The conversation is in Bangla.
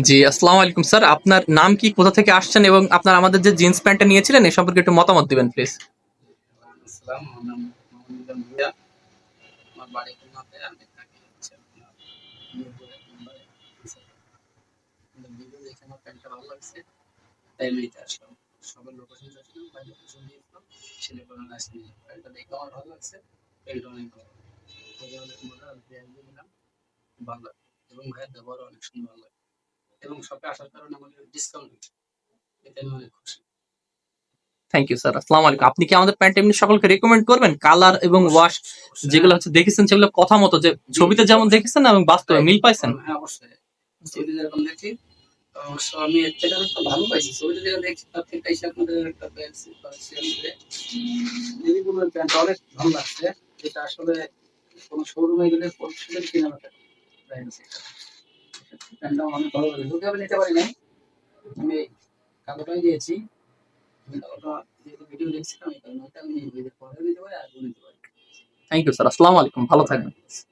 জি, আসসালামু আলাইকুম স্যার। আপনার নাম কি, কোথা থেকে আসছেন এবং আপনার আমাদের যে জিন্স প্যান্টটা নিয়েছিলেন এ সম্পর্কে একটু মতামত দিবেন প্লিজ। আসসালাম, আমার নাম মোহাম্মদ মিজান ভুঁইয়া। আমার বাড়ি খুলনাতে। আমি থাকি হচ্ছে আপনার মিরপুর ১ নম্বরে। কিন্তু ভিডিও দেখে আমার প্যান্টটা ভালো লাগছে, তাই আমি নিতে আসলাম। সবার লোকেশন চাচ্ছিলাম, ভাই লোকেশন দিয়েছিল, ছেলেপেলে আসছে নিয়ে। প্যান্টটা দেখে আমার ভালো লাগছে, প্যান্টটা অনেক ভালো। খুবই অনেক মোটা, আমি প্যান্ট দিয়ে নিলাম, ভালো লাগে এবং ভাইয়ের ব্যবহারও অনেক সুন্দর লাগে এবং শপে আসার কারণে আমাদের ডিসকাউন্ট হয়েছে, এতে আমি অনেক খুশি। Thank you sir. আসসালামু আলাইকুম। আপনি কি আমাদের প্যান্ট এমনি সকলকে রেকমেন্ড করবেন? কালার এবং অবশ্যই, ওয়াশ অবশ্যই, যেগুলো হ্যাঁ। হচ্ছে দেখেছেন সেগুলো কথা মতো যে জি, ছবিতে জি, যেমন অবশ্যই। দেখেছেন এবং বাস্তবে রাইট। মিল পাইছেন? হ্যাঁ, অবশ্যই। জি। ছবিতে যেরকম দেখি অবশ্য আমি এর থেকে অনেকটা ভালো পাইছি। ছবিতে যেটা দেখছি তার থেকে এসে আপনাদের একটা পেয়েছি পাচ্ছি আসলে নেভি ব্লু এর প্যান্টটা অনেক ভালো লাগছে। যেটা আসলে কোনো শোরুমে গেলে হোলসেলে কেনা বেচা প্রাইস এটা। প্যান্টটা অনেক ভালো লাগে। যদিও আমি নিতে পারি নাই। আমি কালোটাই দিয়েছি। আমি কালোটা যেহেতু ভিডিও দেখছিলাম এই কারণে ওটা আমি নিয়ে নিবো। এর পরেও নিতে পারি, আগেও নিতে পারি। Thank you sir. আসসালামু আলাইকুম। ভালো থাকবেন। ওয়ালাইকুম আসসালাম।